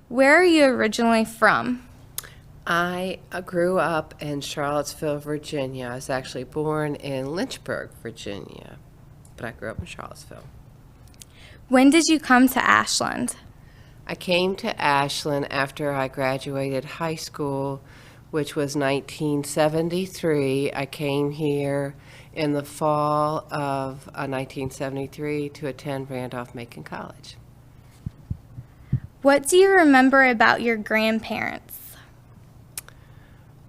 Where are you originally from? I grew up in Charlottesville, Virginia. I was actually born in Lynchburg, Virginia, but I grew up in Charlottesville. When did you come to Ashland? I came to Ashland after I graduated high school, which was 1973. I came here in the fall of 1973 to attend Randolph-Macon College. What do you remember about your grandparents?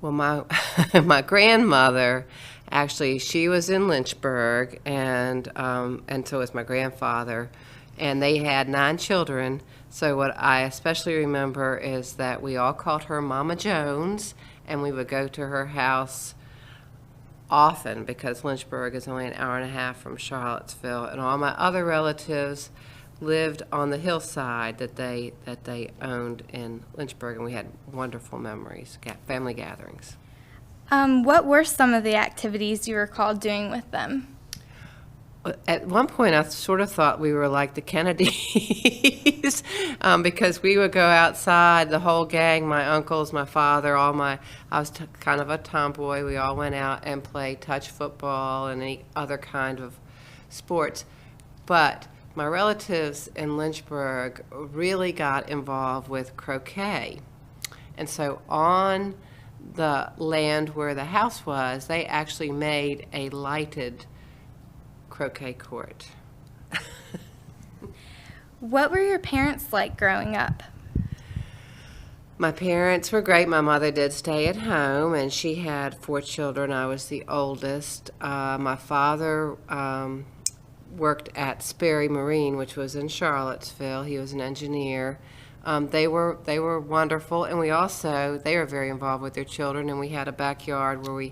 Well, my grandmother, actually, she was in Lynchburg, and so was my grandfather, and they had 9 children. So what I especially remember is that we all called her Mama Jones, and we would go to her house often because Lynchburg is only an hour and a half from Charlottesville, and all my other relatives lived on the hillside that they owned in Lynchburg, and we had wonderful memories, family gatherings. What were some of the activities you recall doing with them? At one point, I sort of thought we were like the Kennedys because we would go outside, the whole gang, my uncles, my father, I was kind of a tomboy. We all went out and played touch football and any other kind of sports. But my relatives in Lynchburg really got involved with croquet. And so on the land where the house was, they actually made a lighted croquet court. What were your parents like growing up? My parents were great. My mother did stay at home, and she had 4 children. I was the oldest. My father worked at Sperry Marine, which was in Charlottesville. He was an engineer. They were wonderful, and they were very involved with their children, and we had a backyard where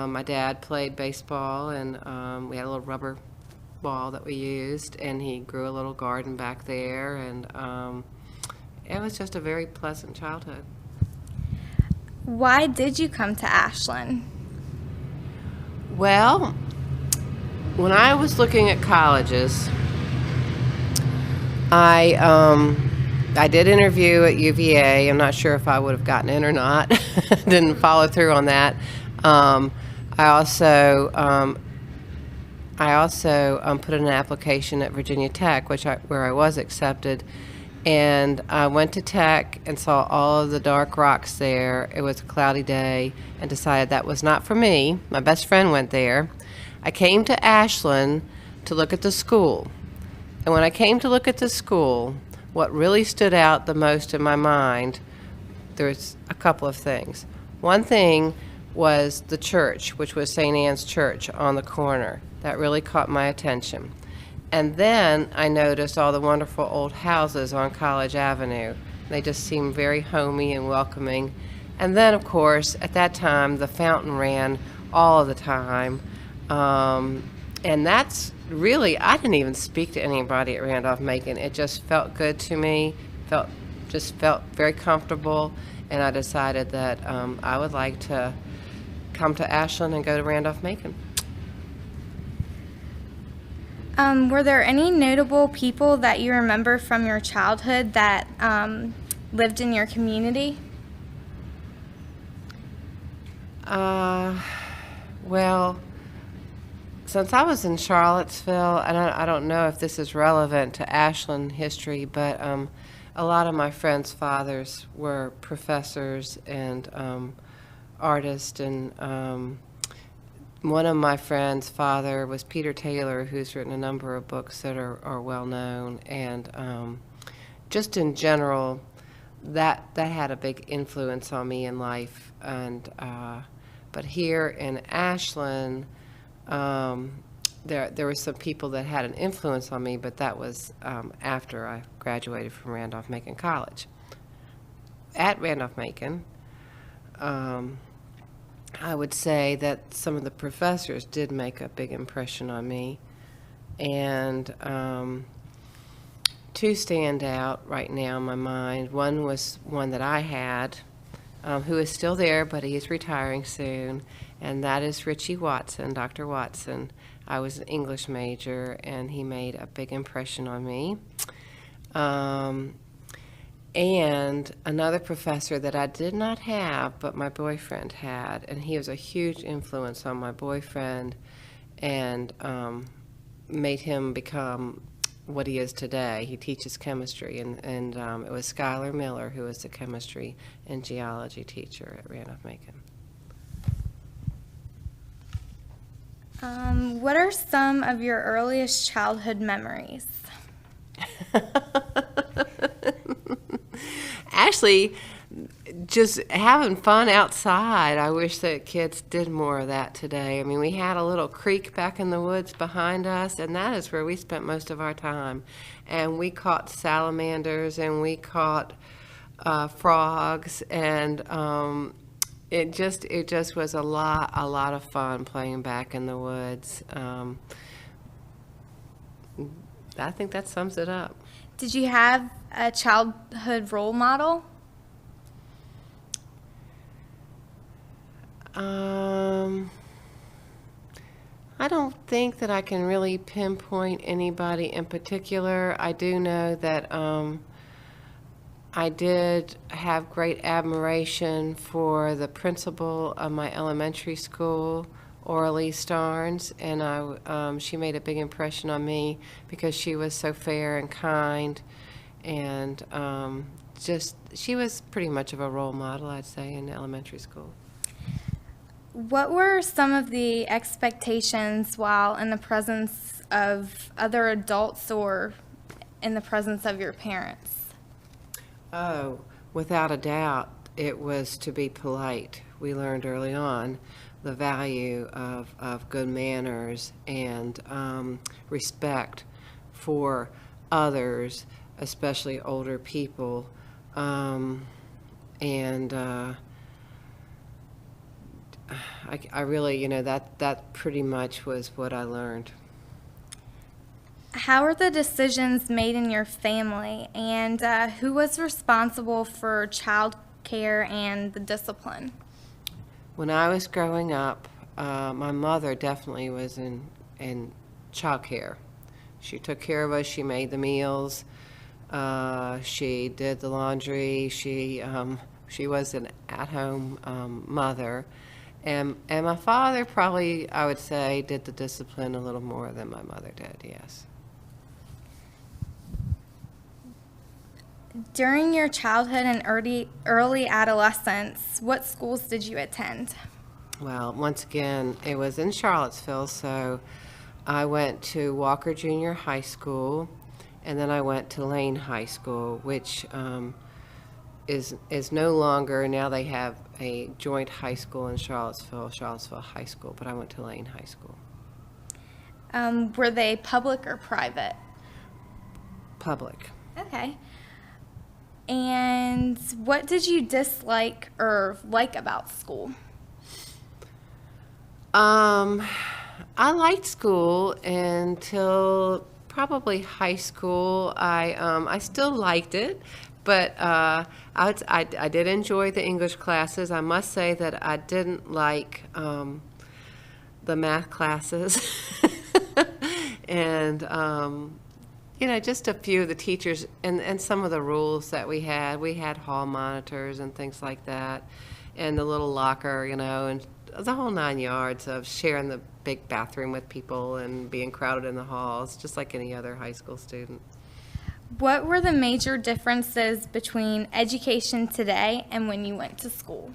my dad played baseball, and we had a little rubber ball that we used, and he grew a little garden back there, and it was just a very pleasant childhood. Why did you come to Ashland? Well, when I was looking at colleges, I did interview at UVA. I'm not sure if I would have gotten in or not. Didn't follow through on that. I also put in an application at Virginia Tech, where I was accepted, and I went to Tech and saw all of the dark rocks there. It was a cloudy day, and decided that was not for me. My best friend went there. I came to Ashland to look at the school, and when I came to look at the school, what really stood out the most in my mind, there's a couple of things. One thing was the church, which was St. Anne's Church on the corner. That really caught my attention. And then I noticed all the wonderful old houses on College Avenue. They just seemed very homey and welcoming. And then, of course, at that time, the fountain ran all of the time. And that's really, I didn't even speak to anybody at Randolph-Macon. It just felt good to me, felt very comfortable, and I decided that I would like to come to Ashland and go to Randolph-Macon. Were there any notable people that you remember from your childhood that lived in your community? Well, since I was in Charlottesville, and I don't know if this is relevant to Ashland history, but a lot of my friends' fathers were professors and artists, and one of my friends' father was Peter Taylor, who's written a number of books that are well known, and just in general, that had a big influence on me in life. And but here in Ashland, there were some people that had an influence on me, but that was after I graduated from Randolph-Macon College. At Randolph-Macon, I would say that some of the professors did make a big impression on me, and 2 stand out right now in my mind. One was one that I had, who is still there, but he is retiring soon, and that is Richie Watson, Dr. Watson. I was an English major, and he made a big impression on me. And another professor that I did not have, but my boyfriend had, and he was a huge influence on my boyfriend and made him become what he is today. He teaches chemistry, and it was Schuyler Miller, who was the chemistry and geology teacher at Randolph-Macon. What are some of your earliest childhood memories? Actually, just having fun outside. I wish that kids did more of that today. I mean, we had a little creek back in the woods behind us, and that is where we spent most of our time. And we caught salamanders, and we caught frogs, and it just was a lot of fun playing back in the woods. I think that sums it up. Did you have a childhood role model? I don't think that I can really pinpoint anybody in particular. I do know that I did have great admiration for the principal of my elementary school, Orly Starnes, and she made a big impression on me because she was so fair and kind, and she was pretty much of a role model, I'd say, in elementary school. What were some of the expectations while in the presence of other adults or in the presence of your parents? Oh, without a doubt, it was to be polite. We learned early on the value of good manners and respect for others, especially older people, I really, that pretty much was what I learned. How are the decisions made in your family, and who was responsible for child care and the discipline? When I was growing up, my mother definitely was in child care. She took care of us. She made the meals. She did the laundry. She was an at-home mother. And my father probably, I would say, did the discipline a little more than my mother did, yes. During your childhood and early adolescence, what schools did you attend? Well, once again, it was in Charlottesville, so I went to Walker Junior High School, and then I went to Lane High School, which is no longer. Now they have a joint high school in Charlottesville High School, but I went to Lane High School. Were they public or private? Public. Okay. And what did you dislike or like about school? I liked school until probably high school. I still liked it, but I did enjoy the English classes. I must say that I didn't like the math classes, and just a few of the teachers and some of the rules that we had. We had hall monitors and things like that, and the little locker, and the whole 9 yards of sharing the big bathroom with people and being crowded in the halls, just like any other high school student. What were the major differences between education today and when you went to school?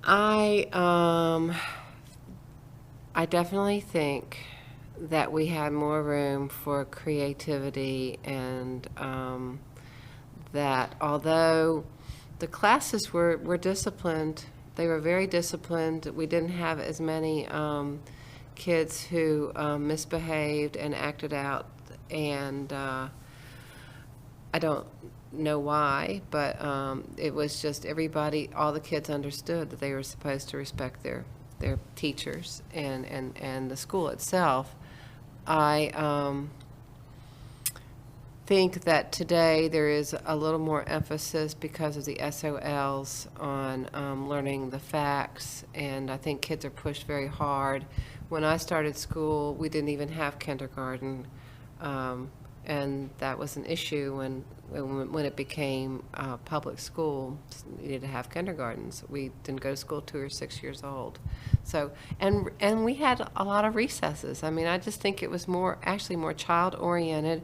I definitely think that we had more room for creativity, and that although the classes were disciplined, they were very disciplined. We didn't have as many kids who misbehaved and acted out, and I don't know why, but it was just all the kids understood that they were supposed to respect their teachers and the school itself. I think that today there is a little more emphasis because of the SOLs on learning the facts, and I think kids are pushed very hard. When I started school, we didn't even have kindergarten. and that was an issue when it became public school. You needed to have kindergartens. We didn't go to school till we were 6 years old. So and we had a lot of recesses. I mean, I just think it was more child oriented,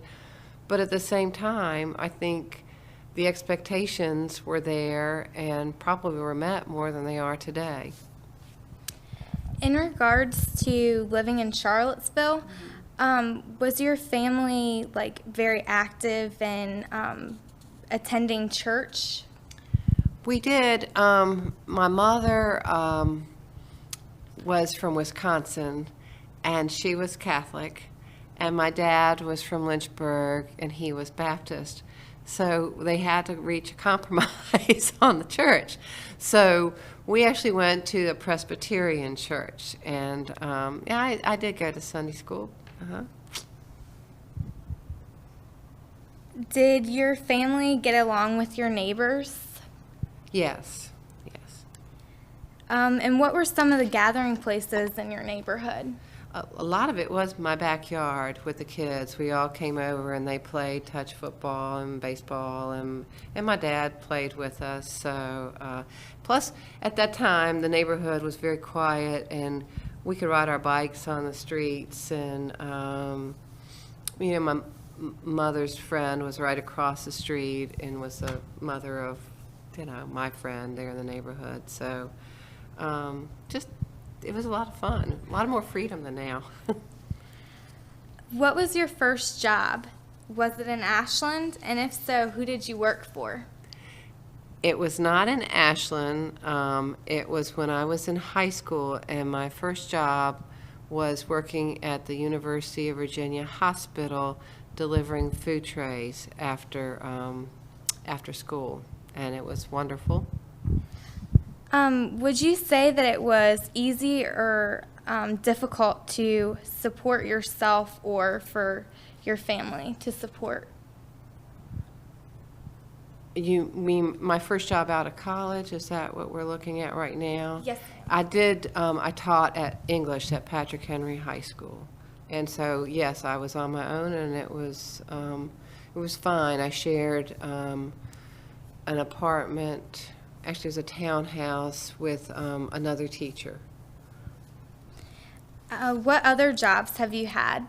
but at the same time, I think the expectations were there and probably were met more than they are today. In regards to living in Charlottesville, was your family like very active in attending church? We did. My mother was from Wisconsin, and she was Catholic, and my dad was from Lynchburg, and he was Baptist. So they had to reach a compromise on the church. So we actually went to a Presbyterian church, and yeah, I did go to Sunday school. Uh-huh. Did your family get along with your neighbors? Yes, yes. And what were some of the gathering places in your neighborhood? A lot of it was my backyard with the kids. We all came over and they played touch football and baseball, and my dad played with us. So, plus at that time the neighborhood was very quiet, and we could ride our bikes on the streets. And my mother's friend was right across the street and was the mother of my friend there in the neighborhood. So, just. It was a lot of fun, a lot more freedom than now. What was your first job? Was it in Ashland? And if so, who did you work for? It was not in Ashland. It was when I was in high school, and my first job was working at the University of Virginia Hospital delivering food trays after school, and it was wonderful. Would you say that it was easy or difficult to support yourself or for your family to support? You mean my first job out of college? Is that what we're looking at right now? Yes, ma'am. I did. I taught at English at Patrick Henry High School, and so yes, I was on my own, and it was fine. I shared an apartment. Actually, it was a townhouse with another teacher. What other jobs have you had?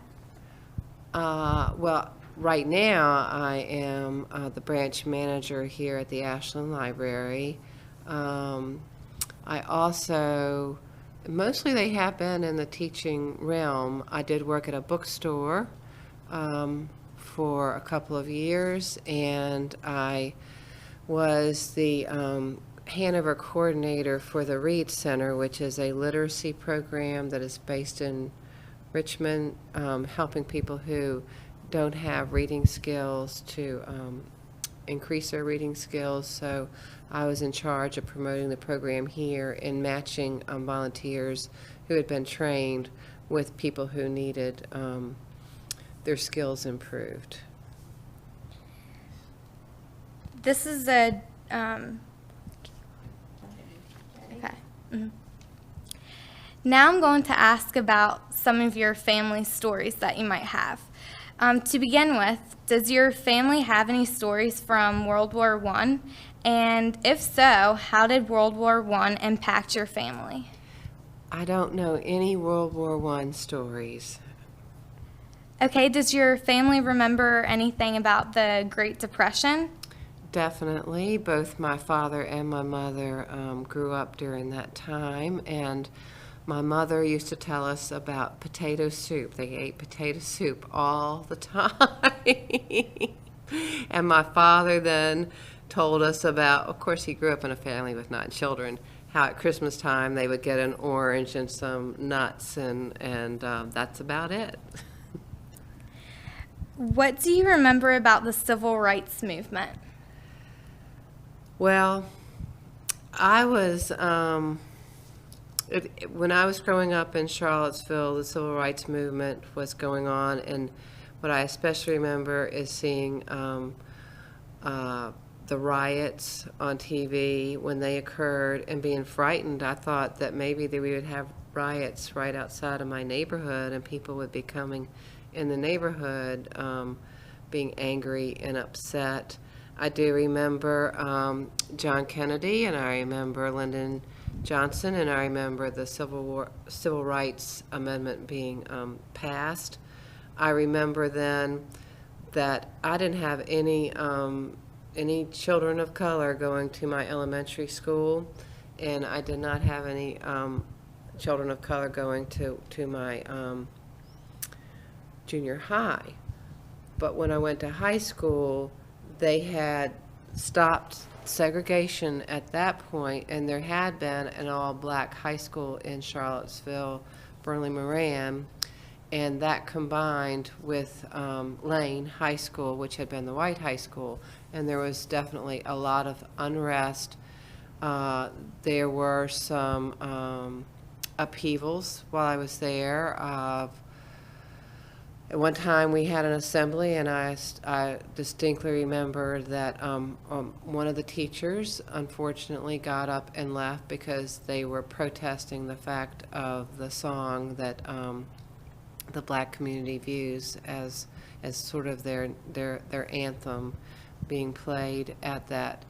Well, right now I am the branch manager here at the Ashland Library. I also, mostly they have been in the teaching realm. I did work at a bookstore for a couple of years, and I was the Hanover coordinator for the Reed Center, which is a literacy program that is based in Richmond, helping people who don't have reading skills to increase their reading skills. So I was in charge of promoting the program here and matching volunteers who had been trained with people who needed their skills improved. This is a okay. Mhm. Now I'm going to ask about some of your family stories that you might have. To begin with, does your family have any stories from World War I? And if so, how did World War I impact your family? I don't know any World War I stories. Okay, does your family remember anything about the Great Depression? Definitely. Both my father and my mother grew up during that time, and my mother used to tell us about potato soup. They ate potato soup all the time. And my father then told us about, of course he grew up in a family with 9 children, how at Christmas time they would get an orange and some nuts, and that's about it. What do you remember about the Civil Rights Movement? Well, I was, when I was growing up in Charlottesville, the Civil Rights Movement was going on, and what I especially remember is seeing the riots on TV when they occurred and being frightened. I thought that maybe that we would have riots right outside of my neighborhood and people would be coming in the neighborhood. being angry and upset. I do remember John Kennedy, and I remember Lyndon Johnson, and I remember the Civil Rights Amendment being passed. I remember then that I didn't have any children of color going to my elementary school, and I did not have any children of color going to my junior high. But when I went to high school, they had stopped segregation at that point, and there had been an all-black high school in Charlottesville, Burnley Moran, and that combined with Lane High School, which had been the white high school, and there was definitely a lot of unrest. There were some upheavals while I was there. At one time we had an assembly, and I distinctly remember that one of the teachers unfortunately got up and left because they were protesting the fact of the song that the black community views as sort of their anthem being played at that.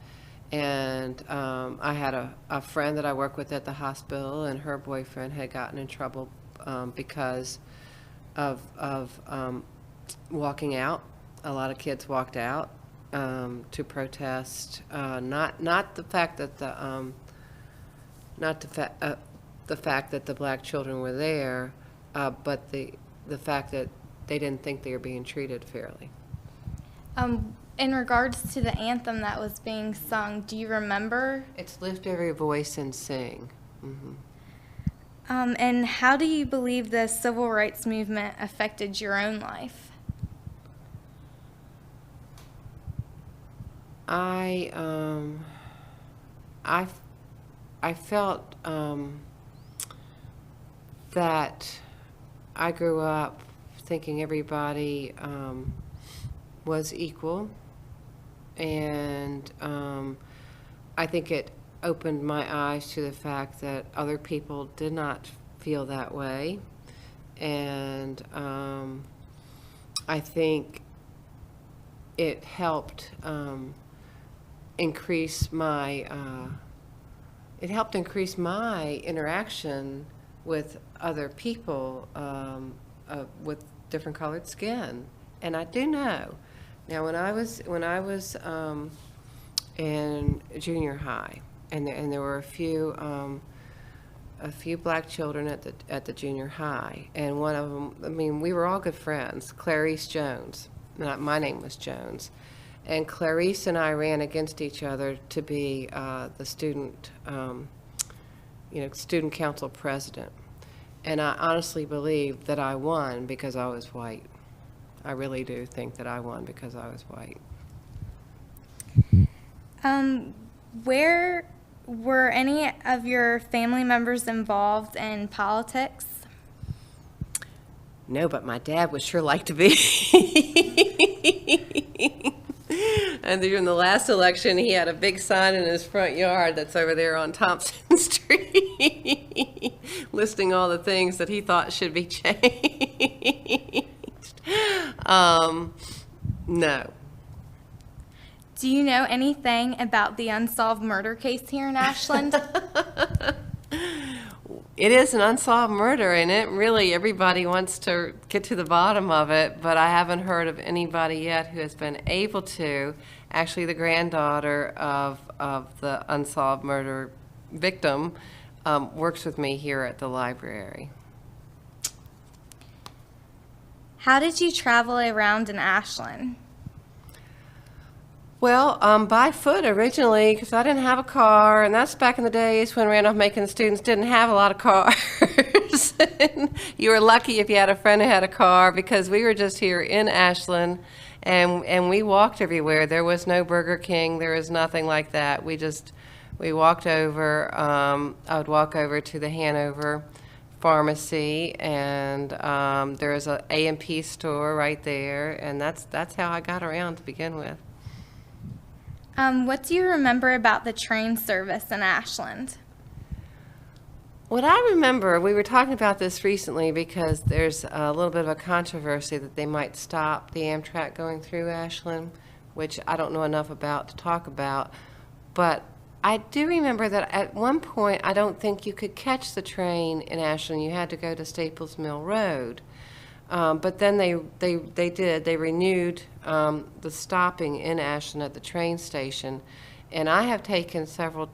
And I had a friend that I worked with at the hospital, and her boyfriend had gotten in trouble because of walking out. A lot of kids walked out to protest, not the fact that the fact that the black children were there, but the fact that they didn't think they were being treated fairly. In regards to the anthem that was being sung, do you remember? It's Lift Every Voice and Sing. Mm-hmm. And how do you believe the civil rights movement affected your own life? I felt that I grew up thinking everybody was equal, and I think it opened my eyes to the fact that other people did not feel that way, and I think it helped increase my interaction with other people with different colored skin. And I do know now when I was in junior high, and there were a few black children at the junior high, and one of them, I mean, we were all good friends. Clarice Jones, my name was Jones, and Clarice and I ran against each other to be the student council president, and I honestly believe that I won because I was white. I really do think that I won because I was white. Where were any of your family members involved in politics? No, but my dad would sure like to be. And during the last election, he had a big sign in his front yard that's over there on Thompson Street, listing all the things that he thought should be changed. No. Do you know anything about the unsolved murder case here in Ashland? It is an unsolved murder, and it really, everybody wants to get to the bottom of it, but I haven't heard of anybody yet who has been able to. Actually, the granddaughter of the unsolved murder victim works with me here at the library. How did you travel around in Ashland? Well, by foot originally, because I didn't have a car, and that's back in the days when Randolph-Macon students didn't have a lot of cars. You were lucky if you had a friend who had a car, because we were just here in Ashland, and we walked everywhere. There was no Burger King. There was nothing like that. We walked over. I would walk over to the Hanover Pharmacy, and there was an A&P store right there, and that's how I got around to begin with. What do you remember about the train service in Ashland? What I remember, we were talking about this recently because there's a little bit of a controversy that they might stop the Amtrak going through Ashland, which I don't know enough about to talk about. But I do remember that at one point, I don't think you could catch the train in Ashland. You had to go to Staples Mill Road. But then they renewed the stopping in Ashland at the train station. And I have taken several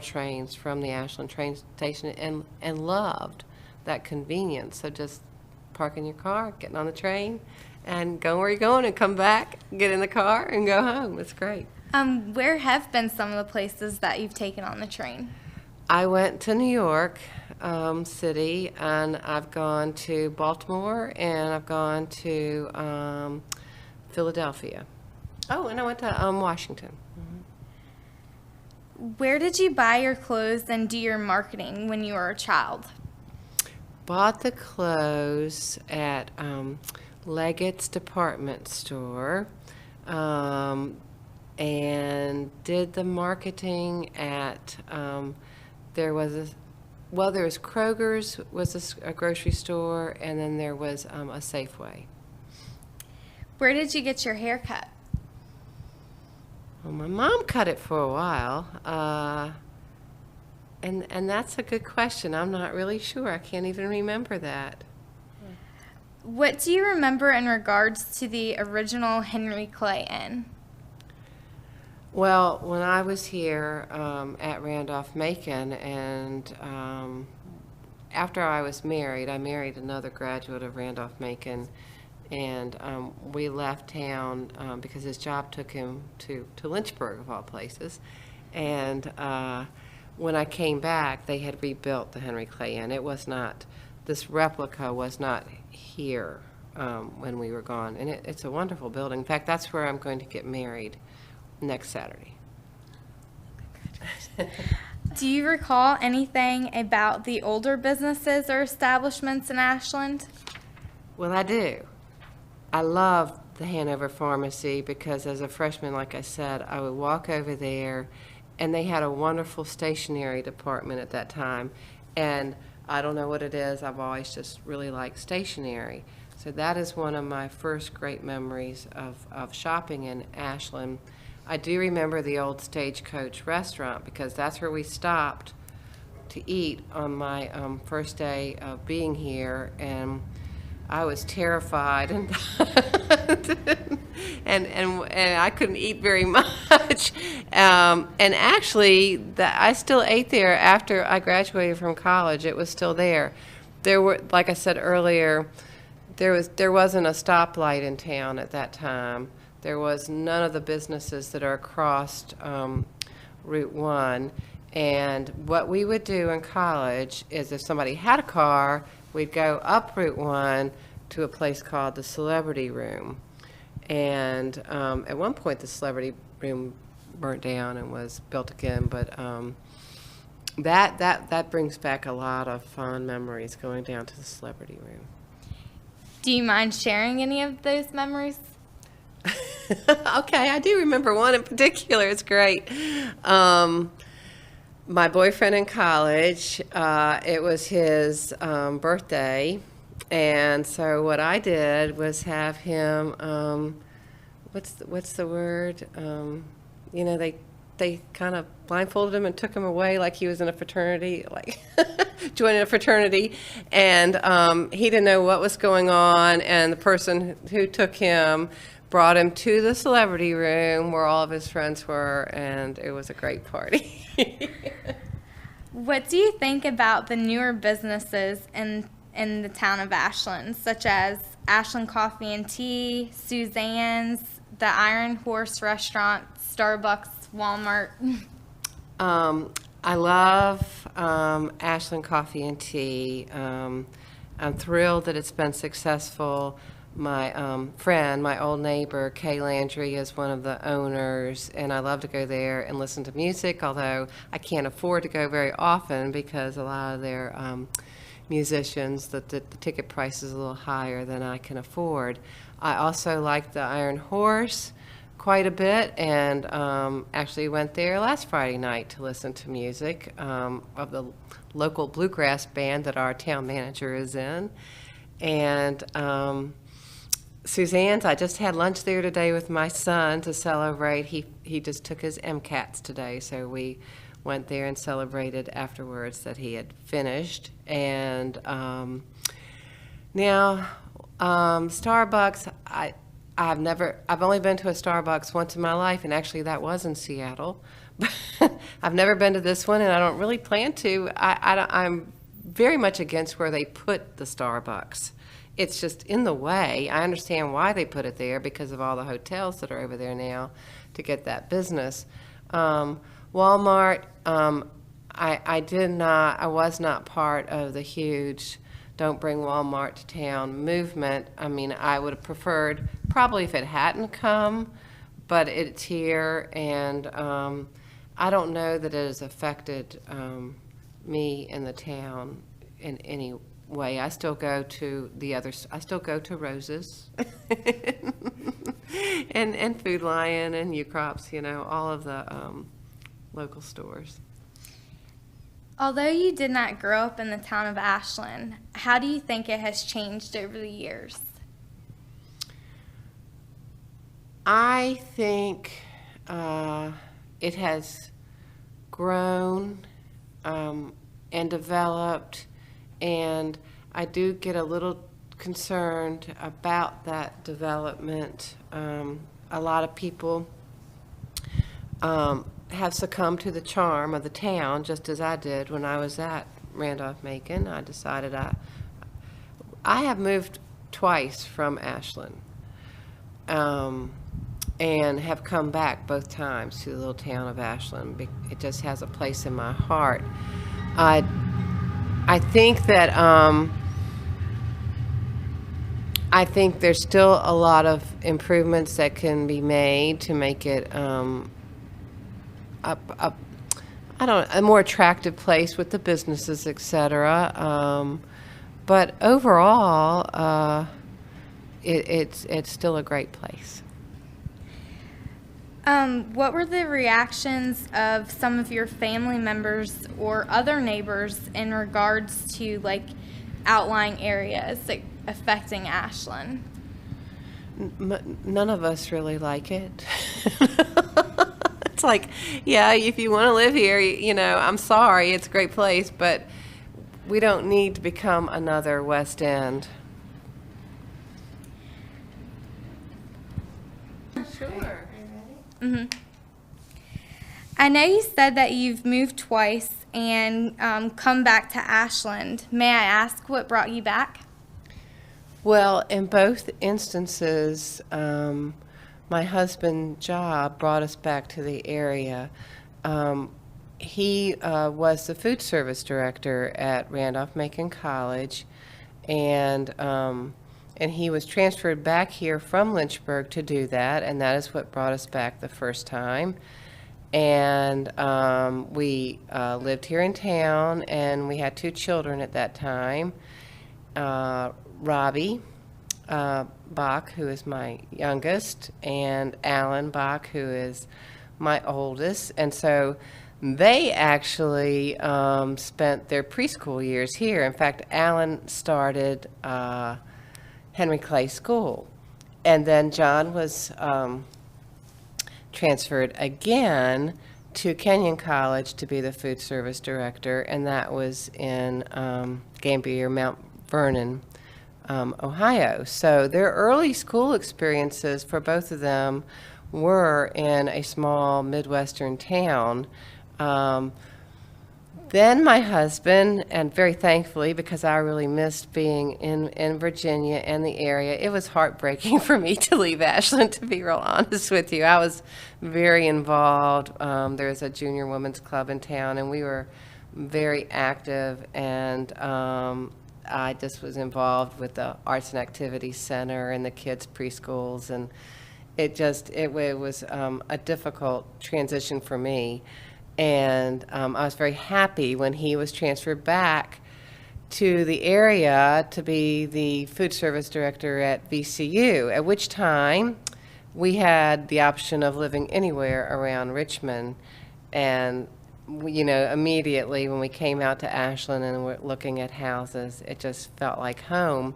trains from the Ashland train station and loved that convenience. So just parking your car, getting on the train, and going where you're going, and come back, get in the car, and go home. It's great. Where have been some of the places that you've taken on the train? I went to New York City, and I've gone to Baltimore, and I've gone to Philadelphia. Oh, and I went to Washington. Where did you buy your clothes and do your marketing when you were a child? Bought the clothes at Leggett's department store, and did the marketing at there was Kroger's was a grocery store, and then there was a Safeway. Where did you get your hair cut? Well, my mom cut it for a while, and that's a good question. I'm not really sure. I can't even remember that. What do you remember in regards to the original Henry Clay Inn? Well, when I was here at Randolph-Macon, and after I was married, I married another graduate of Randolph-Macon, and we left town because his job took him to Lynchburg, of all places. And when I came back, they had rebuilt the Henry Clay Inn. It was not, this replica was not here when we were gone. And it's a wonderful building. In fact, that's where I'm going to get married next Saturday. Do you recall anything about the older businesses or establishments in Ashland? Well, I do. I love the Hanover Pharmacy because as a freshman, like I said, I would walk over there, and they had a wonderful stationery department at that time. And I don't know what it is, I've always just really liked stationery. So that is one of my first great memories of shopping in Ashland. I do remember the old Stagecoach restaurant because that's where we stopped to eat on my first day of being here, and I was terrified, and and I couldn't eat very much. And actually, I still ate there after I graduated from college. It was still there. There were, like I said earlier, there wasn't a stoplight in town at that time. There was none of the businesses that are across Route 1. And what we would do in college is if somebody had a car, we'd go up Route 1 to a place called the Celebrity Room. And at one point, the Celebrity Room burnt down and was built again. But that brings back a lot of fond memories, going down to the Celebrity Room. Do you mind sharing any of those memories? Okay, I do remember one in particular. It's great. My boyfriend in college, it was his birthday, and so what I did was have him, what's the word? You know, they kind of blindfolded him and took him away like he was in a fraternity, like joining a fraternity, and he didn't know what was going on, and the person who took him brought him to the Celebrity Room where all of his friends were, and it was a great party. What do you think about the newer businesses in the town of Ashland, such as Ashland Coffee and Tea, Suzanne's, the Iron Horse Restaurant, Starbucks, Walmart? I love Ashland Coffee and Tea. I'm thrilled that it's been successful. My friend, my old neighbor, Kay Landry, is one of the owners, and I love to go there and listen to music, although I can't afford to go very often because a lot of their musicians, the ticket price is a little higher than I can afford. I also like the Iron Horse. Of quite a bit, and actually went there last Friday night to listen to music of the local bluegrass band that our town manager is in. And Suzanne's, I just had lunch there today with my son to celebrate. He just took his MCATs today, so we went there and celebrated afterwards that he had finished. And now Starbucks, I've only been to a Starbucks once in my life, and actually that was in Seattle. I've never been to this one, and I don't really plan to. I'm very much against where they put the Starbucks. It's just in the way. I understand why they put it there because of all the hotels that are over there now to get that business. Walmart, I was not part of the huge "Don't Bring Walmart to Town" movement. I mean, I would have preferred probably if it hadn't come, but it's here, and I don't know that it has affected me in the town in any way. I still go to I still go to Rose's and Food Lion and U-Crops, all of the local stores. Although you did not grow up in the town of Ashland, how do you think it has changed over the years? I think it has grown and developed, and I do get a little concerned about that development. A lot of people have succumbed to the charm of the town, just as I did when I was at Randolph-Macon. I decided I have moved twice from Ashland, and have come back both times to the little town of Ashland. It just has a place in my heart. I think that I think there's still a lot of improvements that can be made to make it a more attractive place with the businesses, etc. But overall, it's still a great place. What were the reactions of some of your family members or other neighbors in regards to outlying areas affecting Ashland? None of us really like it. It's like, yeah, if you want to live here, I'm sorry, it's a great place, but we don't need to become another West End. Sure. Mm-hmm. I know you said that you've moved twice and come back to Ashland. May I ask what brought you back? Well, in both instances, my husband's job brought us back to the area. He was the food service director at Randolph-Macon College, and he was transferred back here from Lynchburg to do that, and that is what brought us back the first time. And we lived here in town, and we had 2 children at that time. Robbie Bach, who is my youngest, and Alan Bach, who is my oldest. And so they actually spent their preschool years here. In fact, Alan started Henry Clay School, and then John was transferred again to Kenyon College to be the food service director, and that was in Gambier, Mount Vernon, Ohio. So their early school experiences for both of them were in a small Midwestern town. Then my husband, and very thankfully, because I really missed being in Virginia and the area, it was heartbreaking for me to leave Ashland, to be real honest with you. I was very involved. There was a junior women's club in town, and we were very active, and I just was involved with the Arts and Activities Center and the kids' preschools, and it was a difficult transition for me. And I was very happy when he was transferred back to the area to be the food service director at VCU, at which time we had the option of living anywhere around Richmond, and immediately when we came out to Ashland and were looking at houses, it just felt like home.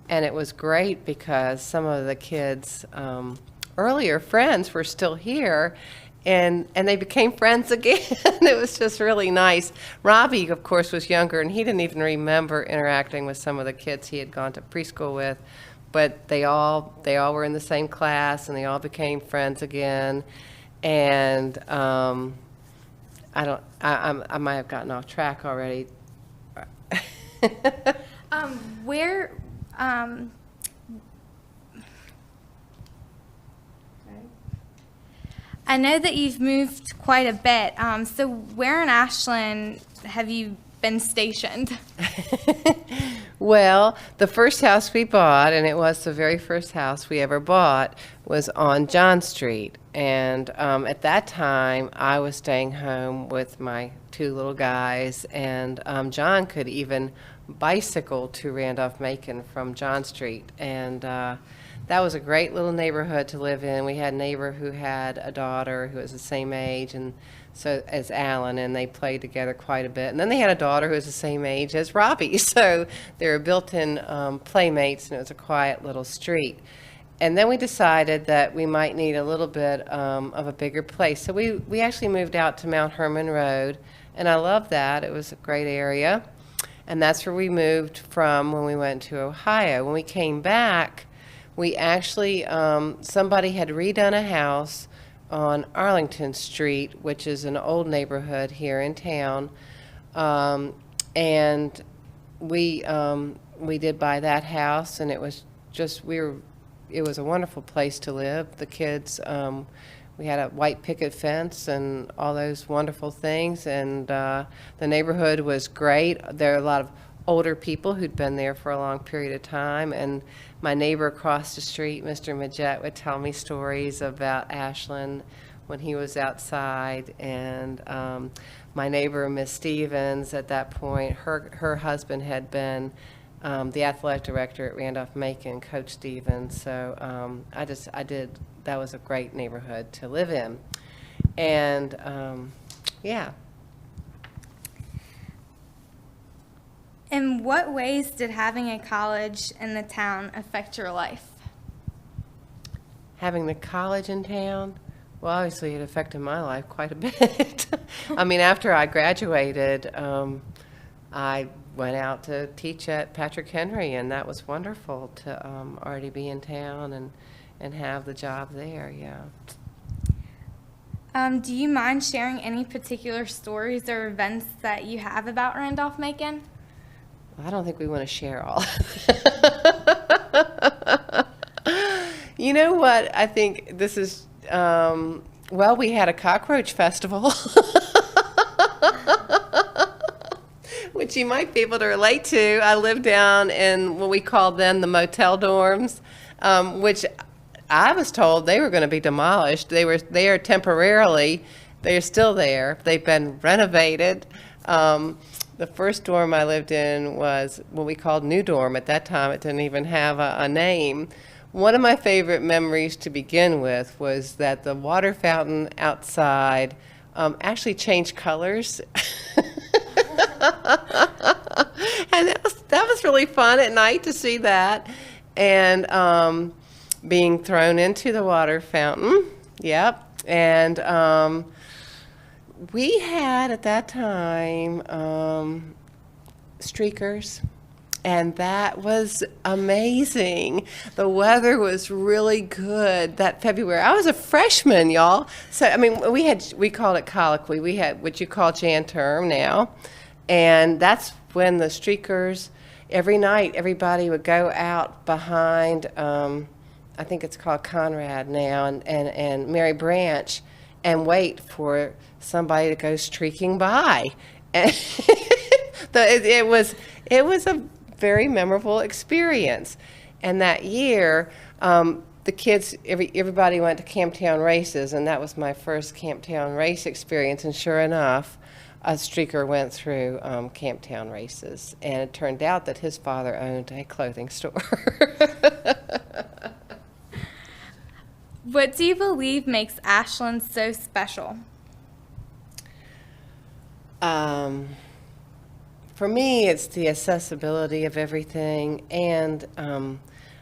And it was great because some of the kids' earlier friends were still here, and they became friends again. It was just really nice. Robbie, of course, was younger, and he didn't even remember interacting with some of the kids he had gone to preschool with. But they all were in the same class, and they all became friends again. And I might have gotten off track already. Where I know that you've moved quite a bit. So where in Ashland have you been stationed? Well, the first house we bought, and it was the very first house we ever bought, was on John Street. And at that time, I was staying home with my two little guys, and John could even bicycle to Randolph-Macon from John Street. And that was a great little neighborhood to live in. We had a neighbor who had a daughter who was the same age and so as Alan, and they played together quite a bit. And then they had a daughter who was the same age as Robbie, so they were built-in playmates, and it was a quiet little street. And then we decided that we might need a little bit of a bigger place. So we actually moved out to Mount Herman Road, and I loved that. It was a great area. And that's where we moved from when we went to Ohio. When we came back, we actually, somebody had redone a house on Arlington Street, which is an old neighborhood here in town. And we did buy that house, and it was just, it was a wonderful place to live. The kids, we had a white picket fence and all those wonderful things, and the neighborhood was great. There are a lot of older people who'd been there for a long period of time, and my neighbor across the street, Mr. Majette, would tell me stories about Ashland when he was outside, and my neighbor, Miss Stevens, at that point, her husband had been the athletic director at Randolph-Macon, Coach Stevens. So that was a great neighborhood to live in. And yeah. In what ways did having a college in the town affect your life? Having the college in town? Well, obviously it affected my life quite a bit. I mean, after I graduated, I went out to teach at Patrick Henry, and that was wonderful to already be in town and have the job there, yeah. Do you mind sharing any particular stories or events that you have about Randolph-Macon? I don't think we want to share all. You know what? I think this is, well, we had a cockroach festival, which you might be able to relate to. I lived down in what we called then the motel dorms, which I was told they were going to be demolished. They were there temporarily. They're still there. They've been renovated. The first dorm I lived in was what we called New Dorm. At that time, it didn't even have a name. One of my favorite memories to begin with was that the water fountain outside actually changed colors. And that was really fun at night to see that. And being thrown into the water fountain. Yep. And we had at that time streakers, and that was amazing. The weather was really good that February. I was a freshman, y'all. So I mean, we called it colloquy. We had what you call Jan term now, and that's when the streakers. Every night, everybody would go out behind. I think it's called Conrad now, and Mary Branch, and wait for somebody to go streaking by. And it was a very memorable experience. And that year, the kids, everybody went to Camptown races, and that was my first Camptown race experience. And sure enough, a streaker went through Camptown races, and it turned out that his father owned a clothing store. What do you believe makes Ashland so special? For me, it's the accessibility of everything, and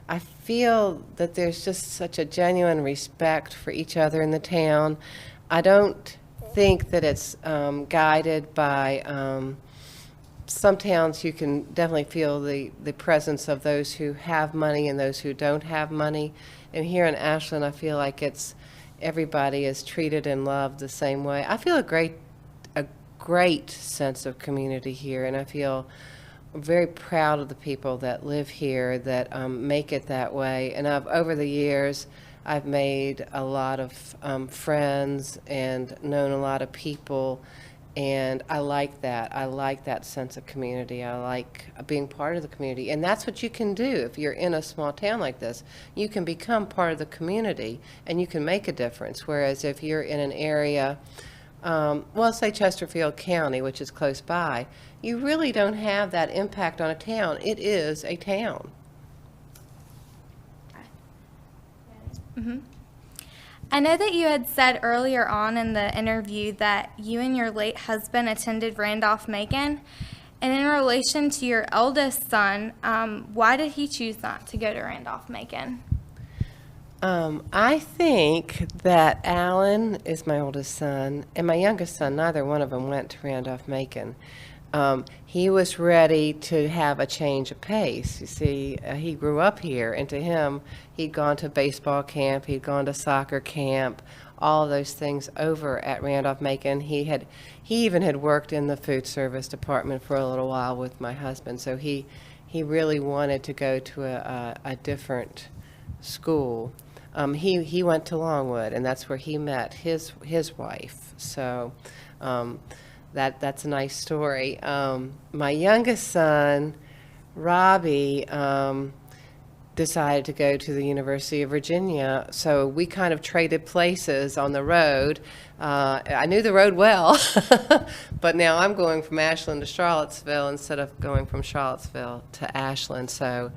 I feel that there's just such a genuine respect for each other in the town. I don't think that it's guided by some towns. You can definitely feel the presence of those who have money and those who don't have money. And here in Ashland, I feel like everybody is treated and loved the same way. I feel a great sense of community here, and I feel very proud of the people that live here that make it that way. And over the years, I've made a lot of friends and known a lot of people, and I like that. I like that sense of community. I like being part of the community, and that's what you can do if you're in a small town like this. You can become part of the community, and you can make a difference, whereas if you're in an area, well, say Chesterfield County, which is close by, you really don't have that impact on a town. It is a town. Mm-hmm. I know that you had said earlier on in the interview that you and your late husband attended Randolph-Macon. And in relation to your eldest son, why did he choose not to go to Randolph-Macon? I think that Alan is my oldest son, and my youngest son, neither one of them went to Randolph-Macon. He was ready to have a change of pace. You see, he grew up here, and to him, he'd gone to baseball camp, he'd gone to soccer camp, all of those things over at Randolph-Macon. He even had worked in the food service department for a little while with my husband, so he really wanted to go to a different school. He went to Longwood, and that's where he met his wife. So that's a nice story. My youngest son, Robbie, decided to go to the University of Virginia, so we kind of traded places on the road. I knew the road well, but now I'm going from Ashland to Charlottesville instead of going from Charlottesville to Ashland. So,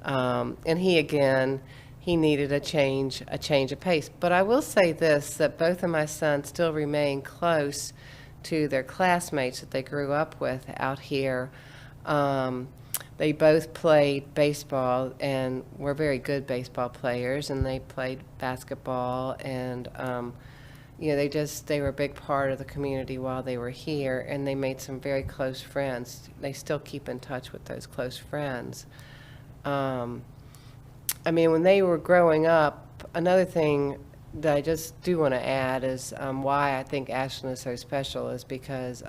and he needed a change of pace. But I will say this, that both of my sons still remain close to their classmates that they grew up with out here. They both played baseball and were very good baseball players, and they played basketball, and they were a big part of the community while they were here, and they made some very close friends. They still keep in touch with those close friends. When they were growing up, another thing that I just do want to add is why I think Ashland is so special is because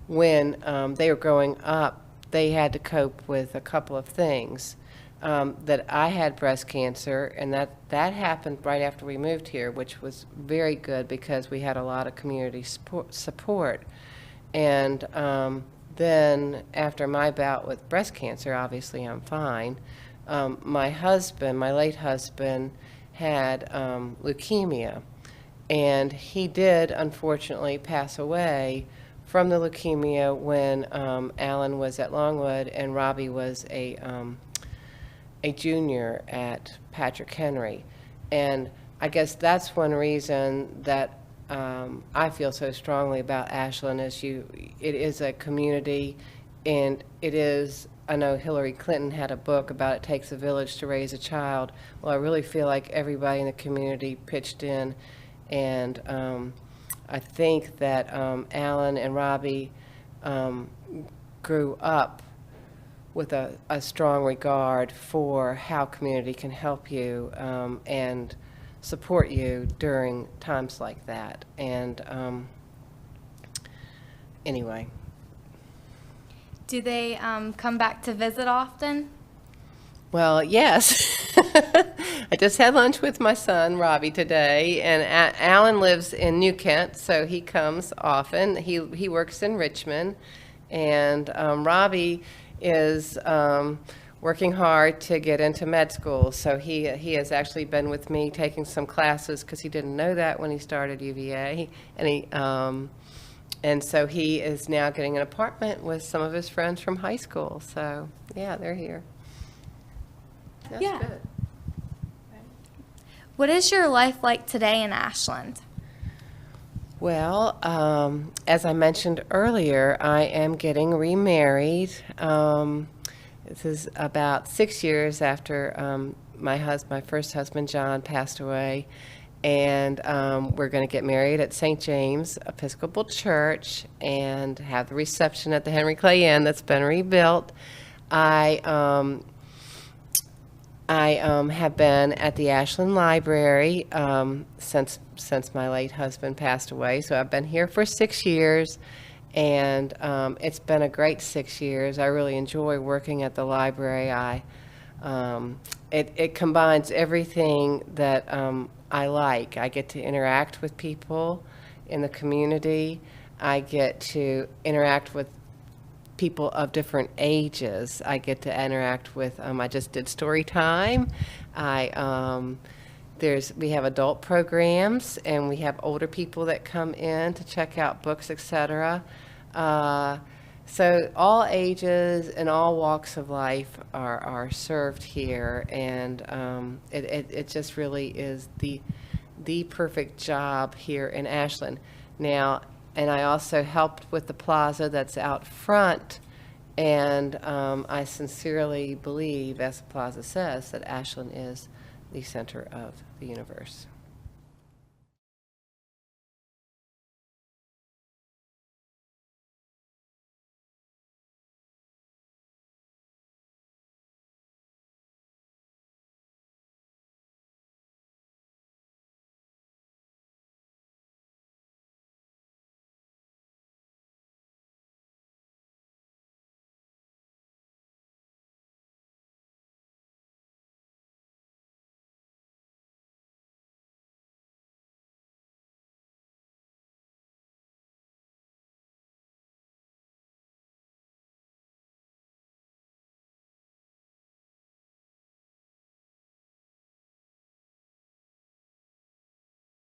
when they were growing up, they had to cope with a couple of things. That I had breast cancer, and that happened right after we moved here, which was very good because we had a lot of community support. And then after my bout with breast cancer, obviously I'm fine. My late husband, had leukemia, and he did unfortunately pass away from the leukemia when Alan was at Longwood and Robbie was a junior at Patrick Henry. And I guess that's one reason that I feel so strongly about Ashland is it is a community, and it is. I know Hillary Clinton had a book about it takes a village to raise a child. Well, I really feel like everybody in the community pitched in, and I think that Alan and Robbie grew up with a strong regard for how community can help you and support you during times like that. And anyway. Do they come back to visit often? Well, yes. I just had lunch with my son, Robbie, today, and Alan lives in New Kent, so he comes often. He works in Richmond, and Robbie is working hard to get into med school, so he has actually been with me taking some classes because he didn't know that when he started UVA, and so he is now getting an apartment with some of his friends from high school. So, yeah, they're here. That's Yeah. good. What is your life like today in Ashland? Well, as I mentioned earlier, I am getting remarried. This is about 6 years after my first husband, John, passed away. And we're going to get married at St. James Episcopal Church and have the reception at the Henry Clay Inn that's been rebuilt. I have been at the Ashland Library since my late husband passed away. So I've been here for 6 years, and it's been a great 6 years. I really enjoy working at the library. It combines everything that I like. I get to interact with people in the community. I get to interact with people of different ages. I get to interact with, I just did story time. We have adult programs, and we have older people that come in to check out books, etc. So all ages and all walks of life are served here, and it just really is the perfect job here in Ashland. Now, and I also helped with the plaza that's out front, and I sincerely believe, as the plaza says, that Ashland is the center of the universe.